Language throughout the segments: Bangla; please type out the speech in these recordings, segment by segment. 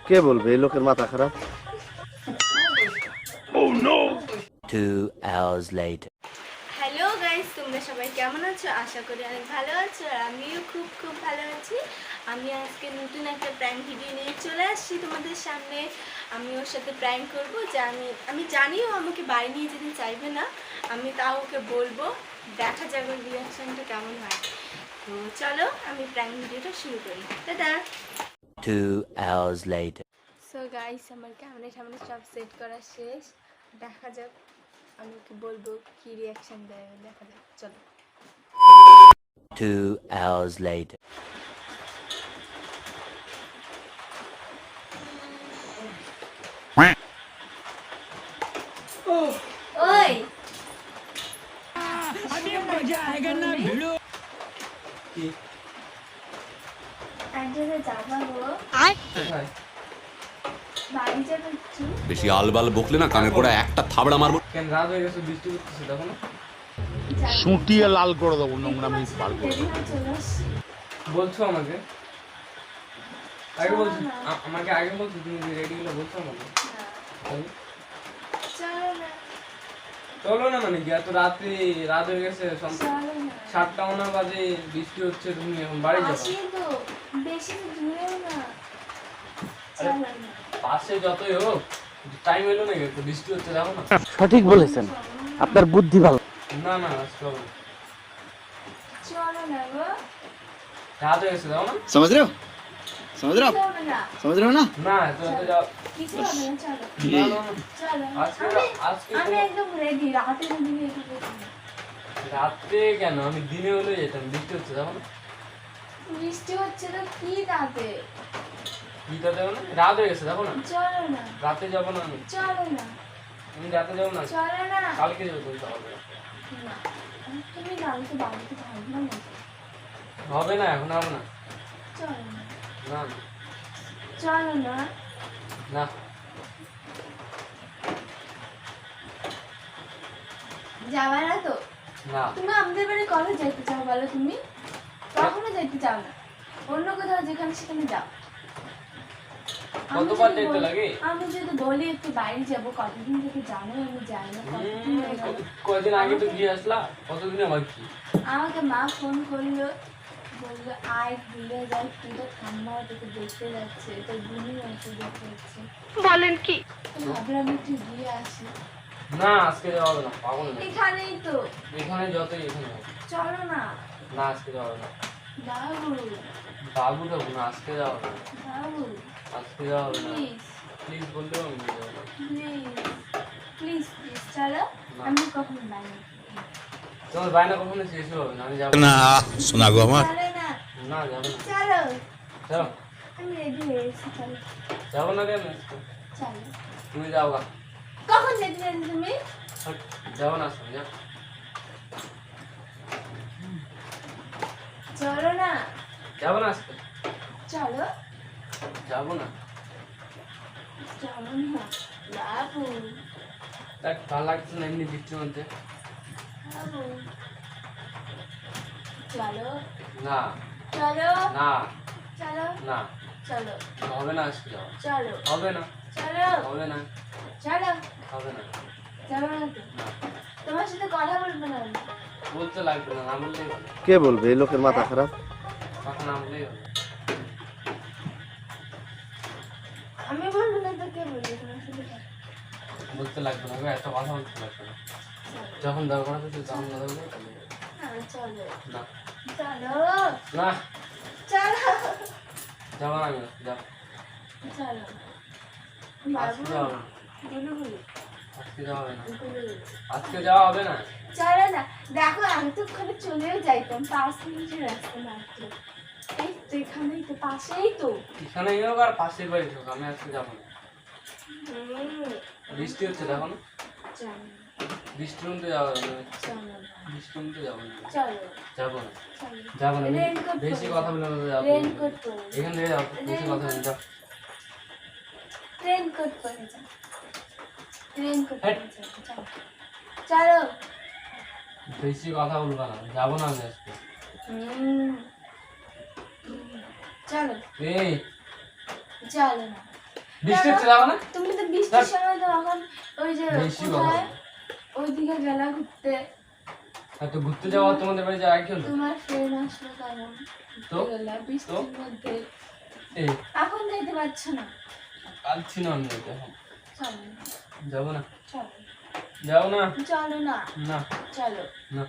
কে বলবে এই লোকের মাথা খারাপ? 2 hours later. হ্যালো গাইস, তোমরা সবাই কেমন আছো? আশা করি অনেক ভালো আছো আর আমিও খুব ভালো আছি। আমি আজকে নতুন একটা প্র্যাঙ্ক ভিডিও নিয়ে চলে আসছি তোমাদের সামনে। আমি ওর সাথে প্র্যাঙ্ক করবো যে আমি জানিও আমাকে বাড়ি নিয়ে যেতে চাইবে না, আমি তাও ওকে বলবো, দেখা যাবে রিয়াকশনটা কেমন হয়। তো চলো আমি প্র্যাঙ্ক ভিডিওটা শুরু করি। Tata. 2 hours later. So guys, আমার ক্যামেরা সামনে সব সেট করা শেষ। দেখা যাক আমি ওকে বলবো কি রিয়াকশন দেয়, দেখা যাক। চলো। 2 hours later. ওই अभी मजा आएगा ना भिड़ो এক জায়গায় যাবা গো, বাড়ি যাবে একটু। বেশি আলবাল বকলে না কানের গোড়া একটা থাবড়া মারবো। কেন রাত হয়ে গেছে, বৃষ্টি করতেছে তখন সুটিয়ে লাল করে দেবো, নোংরামি বার করে দেরি হয়, চলে আসছি। বলছো আমাকে আগে বলছো, আমাকে আগে বলছো তুমি রেডি হলে বলছো আমাকে। চলো না, চলো না মানে কি, এত রাত হয়ে গেছে, চলো না। 7টা মনে বাজে, বৃষ্টি হচ্ছে, তুমি এখন বাড়ি যাবো। আসি তো, বেশি তো দূরেও না। চলো না। পাশে যতই হোক, টাইম এলো না, একটু বৃষ্টি হচ্ছে, দেখো না। সঠিক বলেছেন, আপনার বুদ্ধি ভালো। না না চলো, চলো না গো, রাত হয়ে গেছে, দেখো না। समझ रहे हो समझ रहे हो কিছু হবে না, समझ रहे हो ना না তো যাও। কিছু হবে না, চলো। না না না। চলো, আজকে আমি একদম রেডি, রাতে যদি এটা করছি। রাতে কেন, আমি দিনে হলে যেতাম, বৃষ্টি হচ্ছে, দেখো না। বৃষ্টি হচ্ছে তো কি রাতে? বিটা দেবো না, রাত হয়ে গেছে, দেখো না। চলো না, রাতে যাবো না, চলো না, আমি রাতে যাবো না, চলো না। কালকে যাবো তুমি সকালে। না, তুমি কালকে বাড়িতে থাকবে না। হবে না, এখন হবে না। চলো না, না চলো না। না যাবে না তো? না তুমি আমাদের বাড়ি কবে যেতে চাও বলো? তুমি কখনো যেতে চাও না, অন্য কোথাও যেখানে সেখানে যাও। কতবার যেতে লাগে? আমি যদি বলি একটু বাইরে যাবো, কতদিন থেকে জানো আমি যাই না, কতদিন হয়ে গেল। কয়দিন আগে তো গিয়ে আসলা, কতদিন আবার কি? আমাকে মা ফোন করলো, বললো আয় ঘুরে যাই, তুই তো ঠান্ডা তোকে দেখতে যাচ্ছে, তোর বুনি আছে দেখতে যাচ্ছে। বলেন কি? ভাবলাম একটু গিয়ে আসি। না আজকে যাওয়া হবে না, পাগল না। এখানেই তো। এখানে যতই এখানে হবে। চলো না না আজকে যাওয়া হবে না। বাবু, বাবু যাবো না, আজকে যাওয়া হবে না, বাবু আজকে যাওয়া হবে না। প্লিজ প্লিজ বললেও আমি নিয়ে যাবো না। প্লিজ চলো। আমি কখনো বাইরে তোমার বাইনা কখনো শেষ হবে না, আমি যাবো ना सुना गो हमार চলো না, না, যাবো না। চলো। চলো, আমি রেডি হয়ে এসেছি, চলো। যাবো না কেন? চলো। তুমি যাও গা। কখন যেতে চাইছো তুমি? যাবো না আজকে, যাও। চলো না, যাবো না আজকে, চলো। যাবো না। চলো না বাবু, দেখ ভালো লাগছে না এমনি বৃষ্টির মধ্যে। বাবু চলো, না চলো, না চলো, না, চলো, হবে না আজকে যাওয়া, চলো, হবে না, চলো, হবে না, চলো। হবে না। যাবো না তো? না তোমার সাথে কথা বলবো না আমি। বলতে লাগবে না, না বললেই হবে। কে বলবে এই লোকের মাথা খারাপ? কথা না বললেই হবে। আমি বলবো না তো কে বলবে? তোমার সাথে কথা। বলতে লাগবে না, এত কথা বলতে লাগবে না। যখন দরকার হবে তখন কথা বলবে। হ্যাঁ চলো, না চলো, না, চলো, যাবো না আমি, যাও। চলো আজকে বাবু। যাওয়া হবে না, গুলু গুলু, আজকে যাওয়া হবে না, গুলু গুলু। আজকে যাওয়া হবে না। চলো না, দেখো আমি তো ওখানে চলেও যাইতাম, 5 মিনিটের রাস্তা মাত্র। এই তো এখানেই তো, পাশেই তো। এখানে হোক আর পাশের বাড়ি হোক, আমি আজকে যাবো না। বৃষ্টি হচ্ছে দেখো না, চলো, বৃষ্টির মধ্যে যাওয়া যাবে না, চলো, বৃষ্টির মধ্যে যাবো না, চলো, যাবো না, চলো। যাবো না। রেইনকোট বেশি পরে কথা যাও। বলে যাবো, রেইনকোট পরে যাও। এখান থেকে যাও, বেশি কথা বলে যাও। রেইনকোট পরে যাও। রেইনকোট হ্যাঁ। পরে যাও, চলো। চলো। বেশি কথা বলবা না, যাবো না আমি আজকে। চলো এই চলো না বৃষ্টি হচ্ছে যাবো না তুমি তো বৃষ্টির সময় তো এখন ওই যে বেশি কোথায় বাবা। ওইদিকে গেলা ঘুরতে তো ঘুরতে যাওয়া তোমাদের বাড়ি যাওয়া কি হলো তোমার ফ্রেন্ড আসলো কেমন তো গেলা বৃষ্টির মধ্যে এই এখন যেতে পারছো না পাচ্ছি না আমি এখন চলো যাবো না চলো যাবো না চলো না না চলো না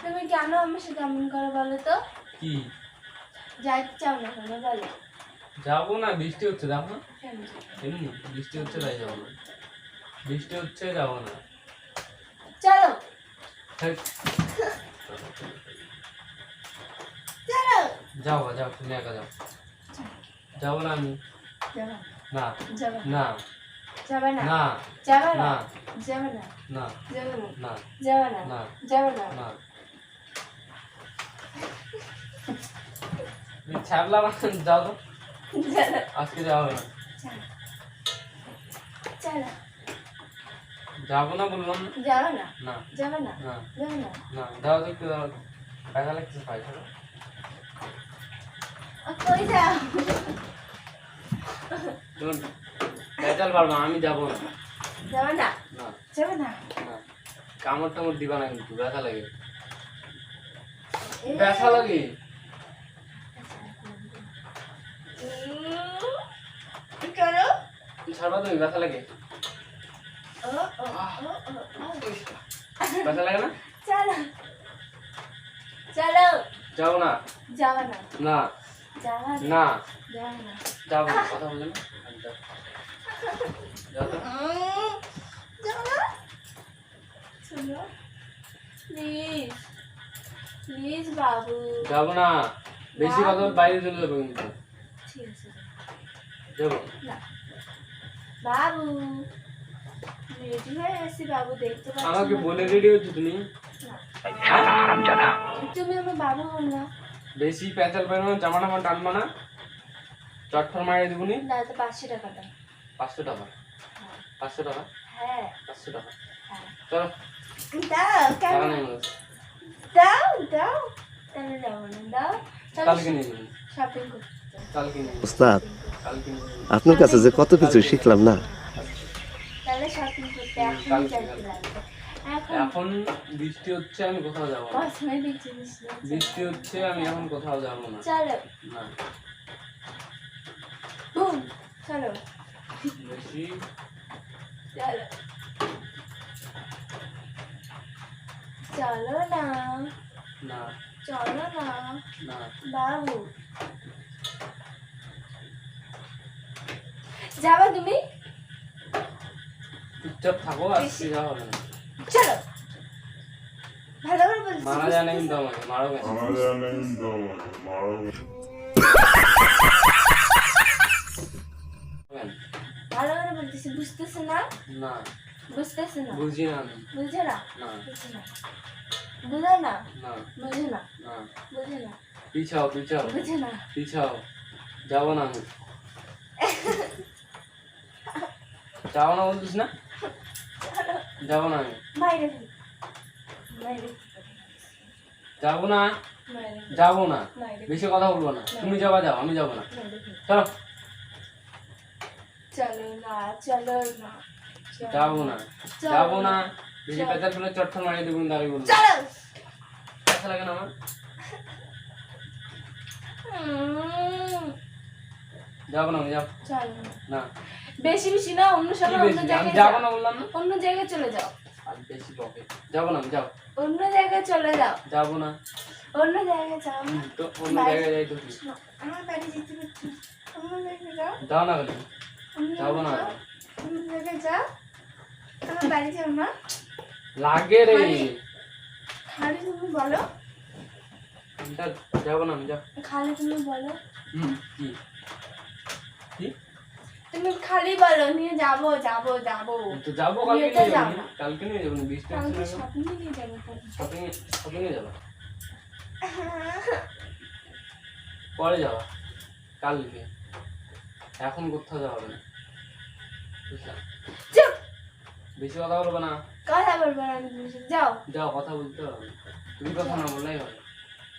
তুমি কেন আমার সাথে এমন করে বলো তো কি যাইতে চাও না কেন বলো যাবো না বৃষ্টি হচ্ছে যাবো না কেন? এমনি বৃষ্টি হচ্ছে তাই যাবো না বৃষ্টি হচ্ছে যাবো না চলো থাক, চলো যাও যাও তুমি একা যাও যাবো না আমি যাবা না যাবা না যাবা না না যাবা না না যাবা না না যাবা না না যাবা না না যাবা না না ছাড়লা যাও তো চলো আজকে যাওয়া হবে না চলো চলো যাবো না বললাম না যাবা না না যাবা না না যাবা না না যাও তো একটু যাও টাকা লাগছে পয়সা কই যাও বেচাল পারবো আমি যাবো না যাবা না না যাবা না না কামড় টামড় দিবা না কিন্তু ব্যথা লাগে এ, ব্যথা লাগে করো ছাড়বা তুমি ব্যথা লাগে ও ও ও ও ব্যথা লাগে না চলো চলো যাবো না যাবা না না যাবা না না যাবা না যাবো না কথা বলে না যাও তো। চলো চলো প্লিজ প্লিজ বাবু যাবো না বেশি কথা বলে বাইরে চলে যাবো কিন্তু ঠিক আছে যাবো না বাবু রেডি হয়ে গেছি বাবু দেখতে পাচ্ছি আমাকে না। বলে রেডি হচ্ছে তুমি তুমি আমার বাবু বললা বেশি প্যাচাল পাই না জামা টামা টানবা না চটফট মারিয়ে দেবো নি না তো 500 টাকা দাও 500 টাকা 500 টাকা হ্যাঁ 500 টাকা হ্যাঁ চলো দাও কেন টাকা নেই আমার কাছে। দাও দাও তাহলে যাবো না দাও কালকে নিয়ে যাবেন শপিং করতে কালকে নিয়ে যাবেন ওস্তাদ কালকে নিয়ে যাবেন আপনার কাছে যে কত কিছু শিখলাম না তাহলে শপিং করতে এখন কালকে, যাইতে কালকে। লাগবে এখন এখন বৃষ্টি হচ্ছে আমি কোথাও যাবো না কসমেটিক জিনিস নিয়ে বৃষ্টি হচ্ছে আমি এখন কোথাও যাবো না চলো না বুম চলো বেশি চলো চলো না না চলো না না বাবু যাবা তুমি চুপচাপ থাকো আজকে যাওয়া হবে না চলো ভালো করে বলছি মারা যায় না কিন্তু আমাকে মারো কেন কেন? ভালো করে বলতেছি বুঝতেছে না না বুঝতেছে না বুঝি না আমি বুঝে না না বুঝে না বুঝে না না বুঝে না না বুঝে না পিছাও পিছাও বুঝে না পিছাও যাবো না আমি যাবো না বলছিস না যাবো না আমি বাইরে ফেল। বাইরে যাবো না বাইরে যাবো না বাইরে বেশি কথা বলবো না তুমি যাবা যাও আমি যাবো না বাইরে ফেল। চলো চলো না চলো না চলো যাবো না চলো যাবো না বেশি পেঁচার ফেলে চট্টর মারিয়ে দেবো কিন্তু আমি বলবো চলো ব্যথা লাগে না আমার যাবো না আমি যাবো চলো না। না বেশি বেশি না অন্য কি সময় অন্য বেশি আমি জায়গায় যাবো যাও না বললাম না অন্য জায়গায় চলে যাও আর বেশি বকে যাবো না আমি যাও অন্য জায়গায় চলে যাও যাবো না অন্য জায়গায় যাও না তো অন্য জায়গায় যাই তো কি? আমার বাড়ি যেতে পারছি না। অন্য জায়গায় যাও যাও না বলি অন্য যাবো না জায়গায় যাও। অন্য জায়গায় যাও আমার বাড়ি যাও না লাগে রে খালি তুমি বলো যাবো না আমি যাও খালি তুমি বলো কি কি তুমি খালি বলো নিয়ে যাবো যাবো যাবো তো যাবো নিয়ে কালকে তো নিয়ে যাও যাবো না। কালকে নিয়ে যাবো না বৃষ্টি হচ্ছে কালকে না শপিং নিয়ে যাবো শপিং শপিং এ যাবো পরে যাওয়া কালকে এখন কোথাও যাওয়া হবে না বুঝলা চুপ বেশি কথা বলবে না কথা বলবো না আমি তোমার সাথে। যাও যাও কথা বলতে হবে তুমি কথা না বললেই হবে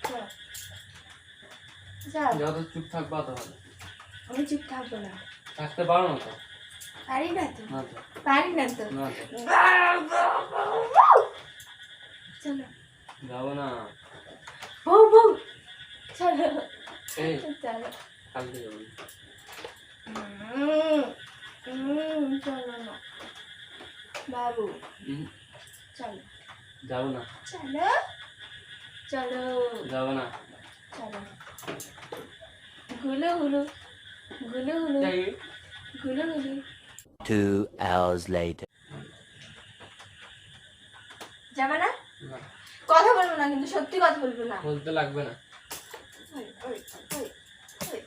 যাও। যাও, যত চুপ থাকবা তো ভালো। আমি চুপ থাকবো না। থাকতে পারো না তো? পারি না তো, না তো, পারি না তো। না তো। চলো যাবো না। বউ বউ, চলো এই চলো। কালকে যাবো। চলো না বাবু, হুম, চলো যাবো না, চলো চলো যাবো না। চলো। গুলো গুলো গুলো গুলো যাই। গুলো গুলো। 2 hours later. যাবে না? না, কথা বলবো না, কিন্তু সত্যি কথা বলবো না। বলতে লাগবে না। ওই, ওই, ওই, ওই।